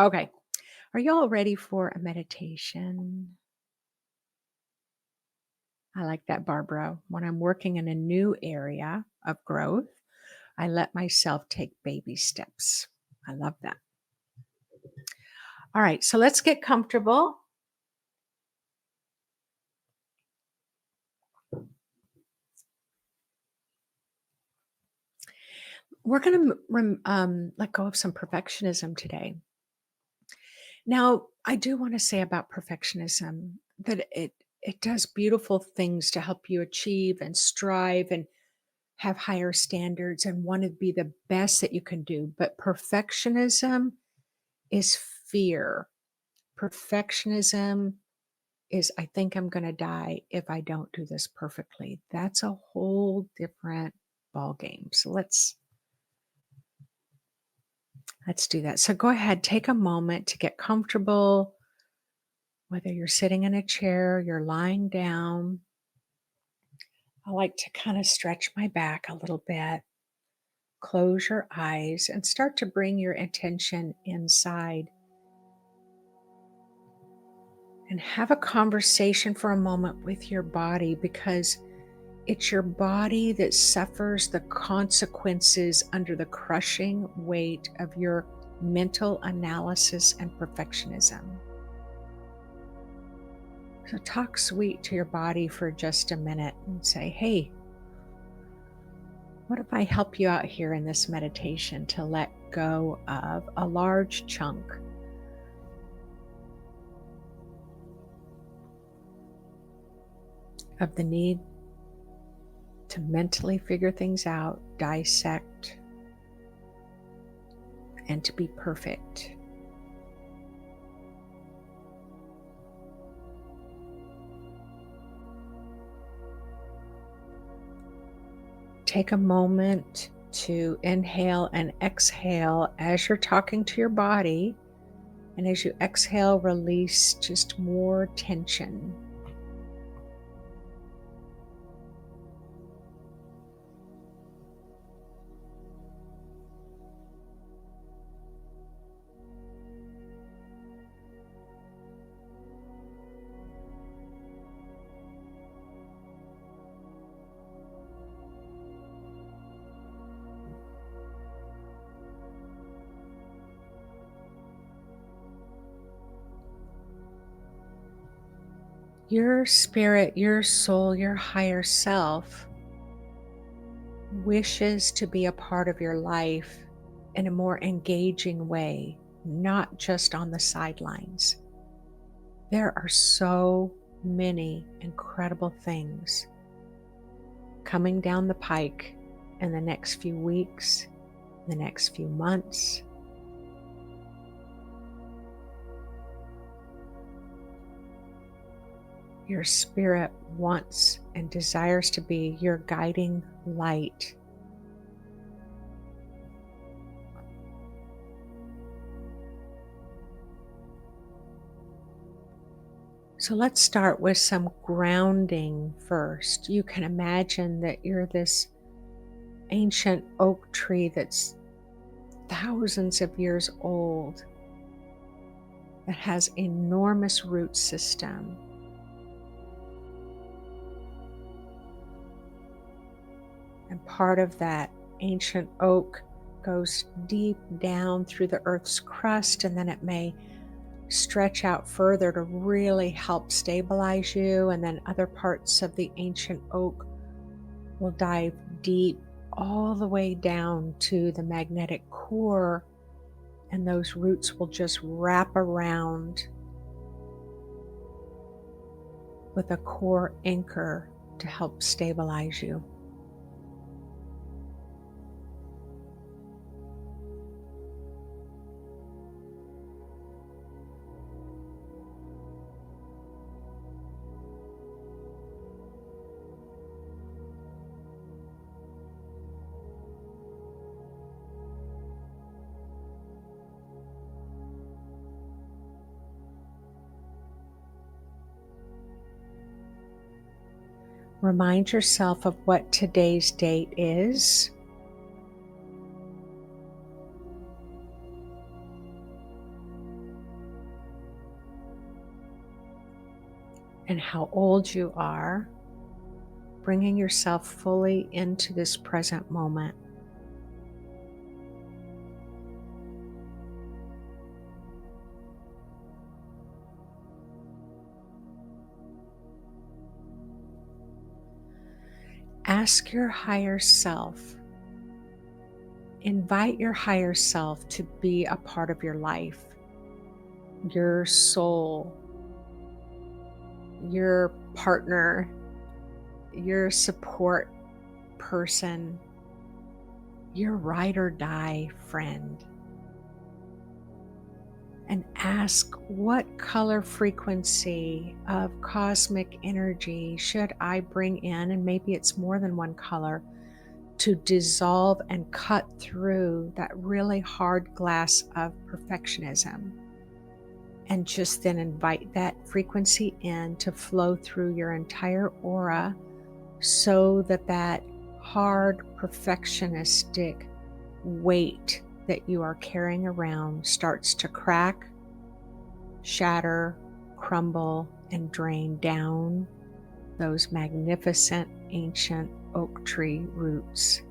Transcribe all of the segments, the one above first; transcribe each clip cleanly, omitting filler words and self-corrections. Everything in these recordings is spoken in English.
Okay. Are you all ready for a meditation? I like that, Barbara. When I'm working in a new area of growth, I let myself take baby steps. I love that. All right. So let's get comfortable. We're going to let go of some perfectionism today. Now, I do want to say about perfectionism that it does beautiful things to help you achieve and strive and have higher standards and want to be the best that you can do. But perfectionism is fear. Perfectionism is, I think I'm going to die if I don't do this perfectly. That's a whole different ball game. So let's do that. So go ahead, take a moment to get comfortable, whether you're sitting in a chair, you're lying down. I like to kind of stretch my back a little bit. Close your eyes and start to bring your attention inside and have a conversation for a moment with your body, because it's your body that suffers the consequences under the crushing weight of your mental analysis and perfectionism. So talk sweet to your body for just a minute and say, hey, what if I help you out here in this meditation to let go of a large chunk of the need to mentally figure things out, dissect, and to be perfect? Take a moment to inhale and exhale as you're talking to your body. And as you exhale, release just more tension. Your spirit, your soul, your higher self wishes to be a part of your life in a more engaging way, not just on the sidelines. There are so many incredible things coming down the pike in the next few weeks, the next few months. Your spirit wants and desires to be your guiding light. So let's start with some grounding first. You can imagine that you're this ancient oak tree that's thousands of years old, that has enormous root system. And part of that ancient oak goes deep down through the earth's crust, and then it may stretch out further to really help stabilize you. And then other parts of the ancient oak will dive deep all the way down to the magnetic core, and those roots will just wrap around with a core anchor to help stabilize you. Remind yourself of what today's date is. and how old you are, bringing yourself fully into this present moment. Ask your higher self, invite your higher self to be a part of your life, your soul, your partner, your support person, your ride or die friend. And ask, what color frequency of cosmic energy should I bring in? And maybe it's more than one color, to dissolve and cut through that really hard glass of perfectionism. And just then invite that frequency in to flow through your entire aura, so that that hard perfectionistic weight that you are carrying around starts to crack, shatter, crumble, and drain down those magnificent ancient oak tree roots.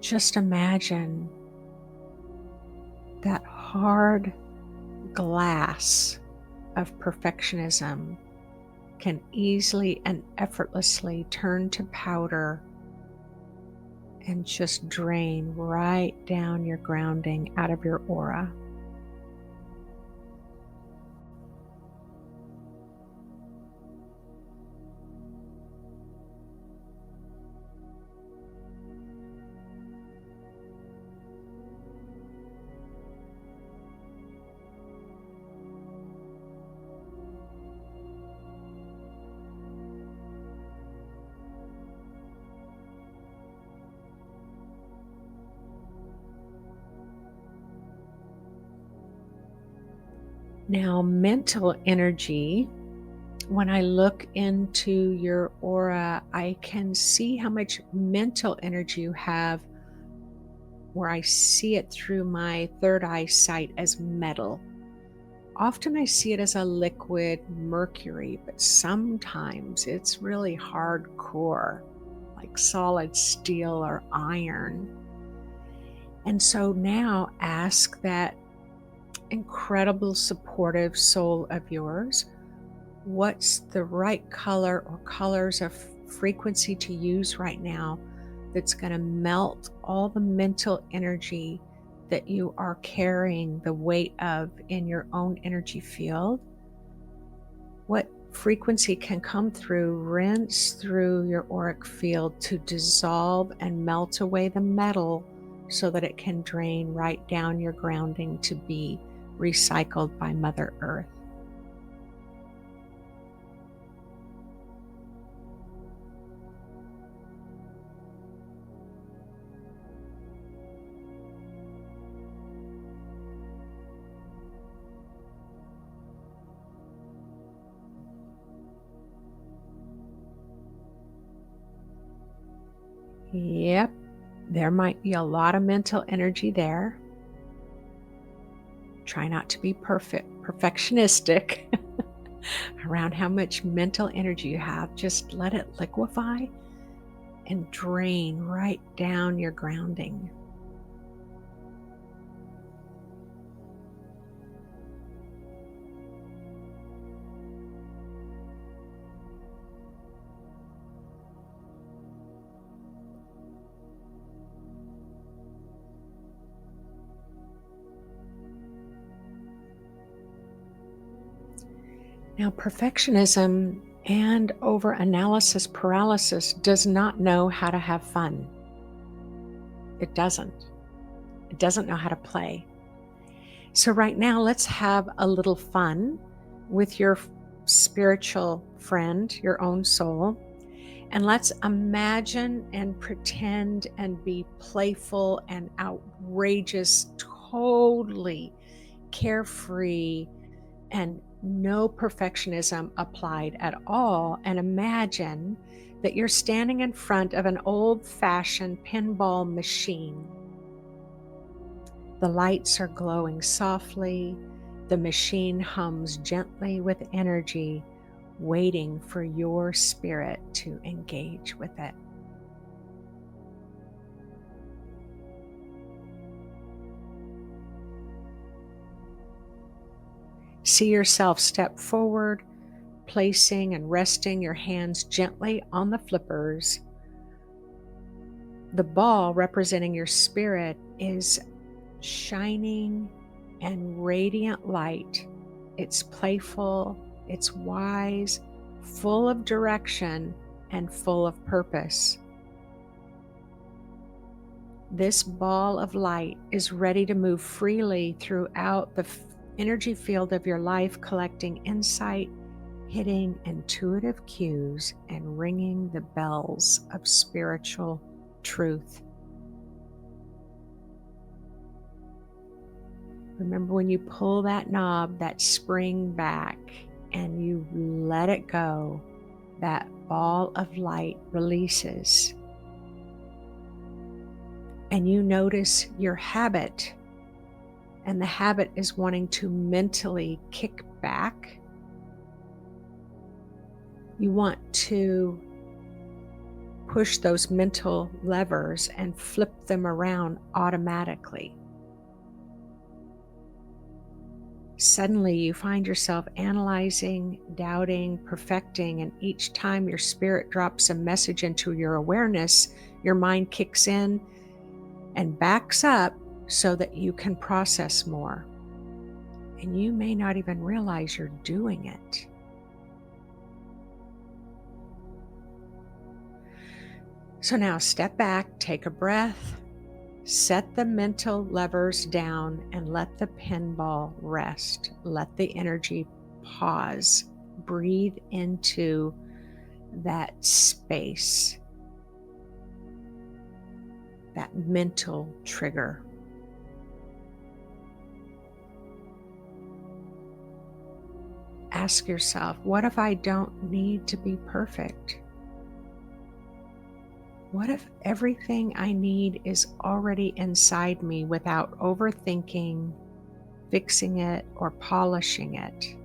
Just imagine that hard glass of perfectionism can easily and effortlessly turn to powder and just drain right down your grounding out of your aura. Now, mental energy, when I look into your aura, I can see how much mental energy you have, where I see it through my third eye sight as metal. Often I see it as a liquid mercury, but sometimes it's really hardcore, like solid steel or iron. And so now ask that incredible supportive soul of yours, what's the right color or colors of frequency to use right now that's going to melt all the mental energy that you are carrying the weight of in your own energy field? What frequency can come through, rinse through your auric field to dissolve and melt away the metal, so that it can drain right down your grounding to be recycled by Mother Earth? Yep, there might be a lot of mental energy there. Try not to be perfectionistic around how much mental energy you have. Just let it liquefy and drain right down your grounding. Now, perfectionism and overanalysis paralysis does not know how to have fun. It doesn't. It doesn't know how to play. So right now, let's have a little fun with your spiritual friend, your own soul. And let's imagine and pretend and be playful and outrageous, totally carefree, and no perfectionism applied at all. And imagine that you're standing in front of an old-fashioned pinball machine. The lights are glowing softly. The machine hums gently with energy, waiting for your spirit to engage with it. See yourself step forward, placing and resting your hands gently on the flippers. The ball representing your spirit is shining and radiant light. It's playful, it's wise, full of direction, and full of purpose. This ball of light is ready to move freely throughout the energy field of your life, collecting insight, hitting intuitive cues, and ringing the bells of spiritual truth. Remember, when you pull that knob, that spring back, and you let it go, that ball of light releases. And you notice your habit, and the habit is wanting to mentally kick back. You want to push those mental levers and flip them around automatically. Suddenly you find yourself analyzing, doubting, perfecting, and each time your spirit drops a message into your awareness, your mind kicks in and backs up so that you can process more. And you may not even realize you're doing it. So now step back, take a breath, set the mental levers down, and let the pinball rest. Let the energy pause. Breathe into that space, that mental trigger. Ask yourself, what if I don't need to be perfect? What if everything I need is already inside me without overthinking, fixing it, or polishing it?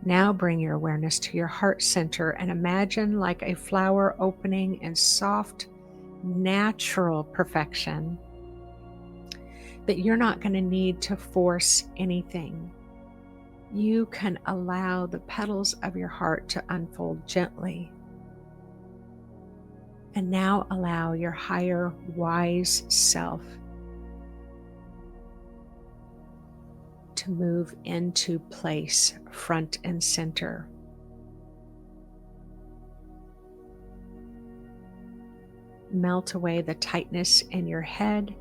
Now bring your awareness to your heart center and imagine like a flower opening in soft, natural perfection, that you're not going to need to force anything. You can allow the petals of your heart to unfold gently. And now allow your higher, wise self to move into place, front and center. Melt away the tightness in your head.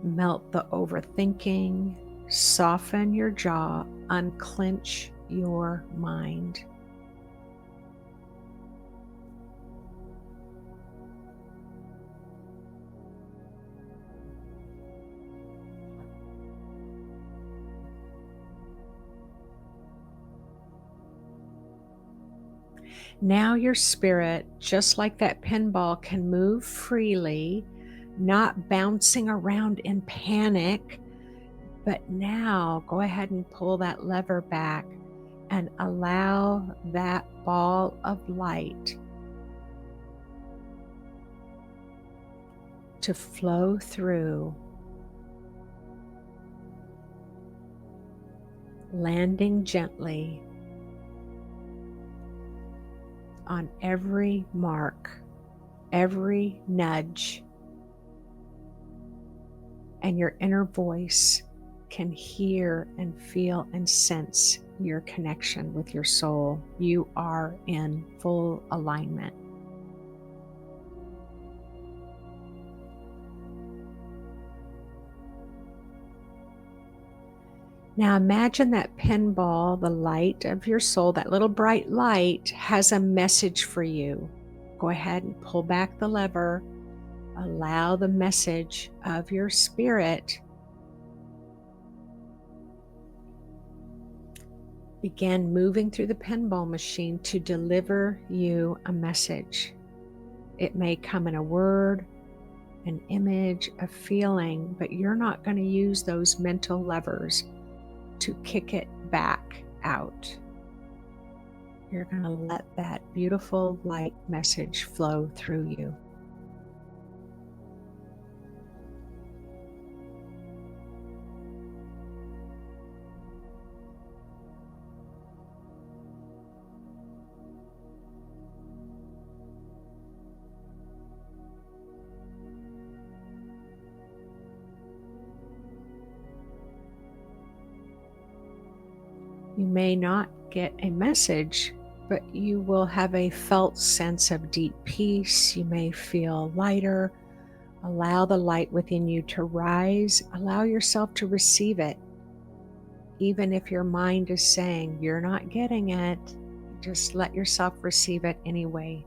Melt the overthinking. Soften your jaw. Unclench your mind. Now your spirit, just like that pinball, can move freely, not bouncing around in panic, but now go ahead and pull that lever back and allow that ball of light to flow through, landing gently on every mark, every nudge, and your inner voice can hear and feel and sense your connection with your soul. You are in full alignment. Now imagine that pinball, the light of your soul, that little bright light, has a message for you. Go ahead and pull back the lever. Allow the message of your spirit begin moving through the pinball machine to deliver you a message. It may come in a word, an image, a feeling, but you're not going to use those mental levers to kick it back out. You're going to let that beautiful light message flow through you. You may not get a message, but you will have a felt sense of deep peace. You may feel lighter. Allow the light within you to rise. Allow yourself to receive it. Even if your mind is saying you're not getting it, just let yourself receive it anyway.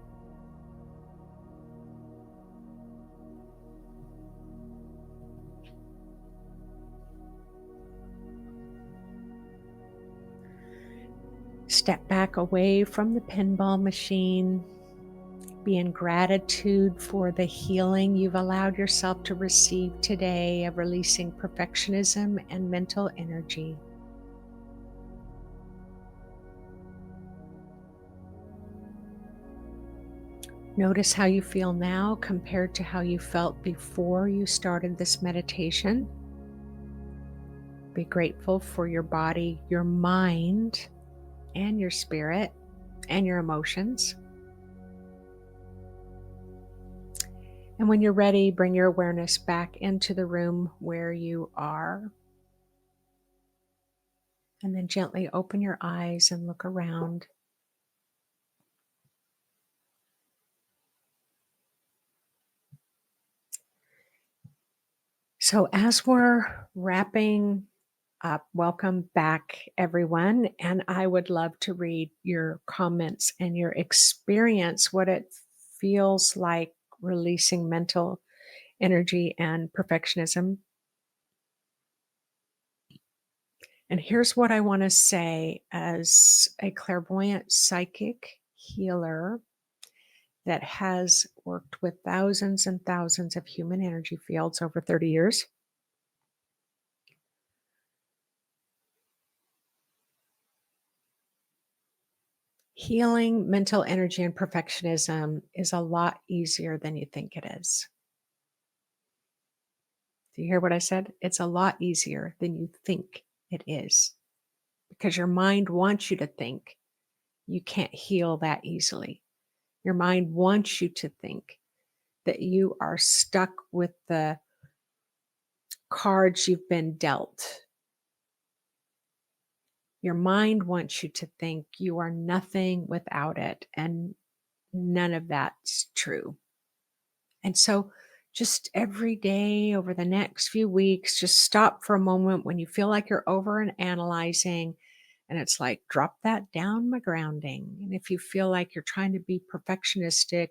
Step back away from the pinball machine. Be in gratitude for the healing you've allowed yourself to receive today of releasing perfectionism and mental energy. Notice how you feel now compared to how you felt before you started this meditation. Be grateful for your body, your mind, and your spirit, and your emotions. And when you're ready, bring your awareness back into the room where you are. And then gently open your eyes and look around. So as we're wrapping up, welcome back, everyone. And I would love to read your comments and your experience, what it feels like releasing mental energy and perfectionism. And here's what I want to say as a clairvoyant psychic healer that has worked with thousands and thousands of human energy fields over 30 years. Healing mental energy and perfectionism is a lot easier than you think it is. Do you hear what I said? It's a lot easier than you think it is, because your mind wants you to think you can't heal that easily. Your mind wants you to think that you are stuck with the cards you've been dealt. Your mind wants you to think you are nothing without it, and none of that's true. And so just every day over the next few weeks, just stop for a moment when you feel like you're over and analyzing. And it's like, drop that down, my grounding. And if you feel like you're trying to be perfectionistic,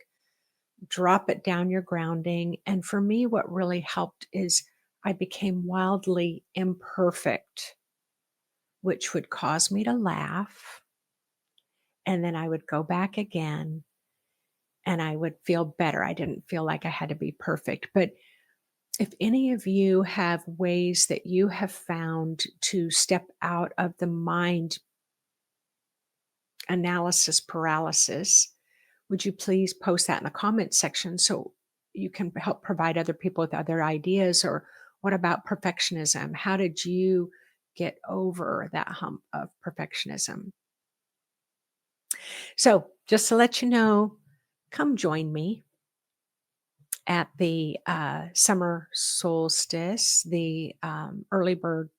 drop it down, your grounding. And for me, what really helped is I became wildly imperfect, which would cause me to laugh. And then I would go back again and I would feel better. I didn't feel like I had to be perfect. But if any of you have ways that you have found to step out of the mind analysis paralysis, would you please post that in the comments section so you can help provide other people with other ideas? Or what about perfectionism? How did you get over that hump of perfectionism? So just to let you know, come join me at the summer solstice. The early bird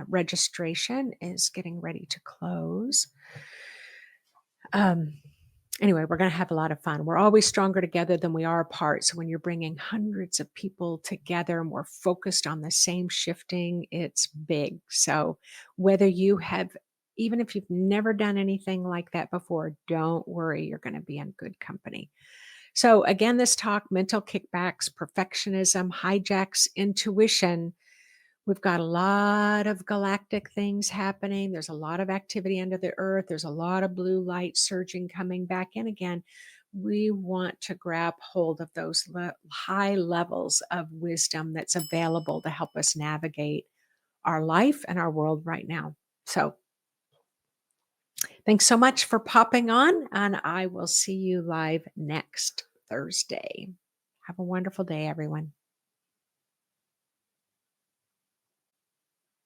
registration is getting ready to close. Anyway, we're going to have a lot of fun. We're always stronger together than we are apart. So when you're bringing hundreds of people together and we're focused on the same shifting, it's big. So whether you have, even if you've never done anything like that before, don't worry, you're going to be in good company. So again, this talk, mental kickbacks, perfectionism, hijacks, intuition. We've got a lot of galactic things happening. There's a lot of activity under the earth. There's a lot of blue light surging coming back in again. We want to grab hold of those high levels of wisdom that's available to help us navigate our life and our world right now. So, thanks so much for popping on, and I will see you live next Thursday. Have a wonderful day, everyone.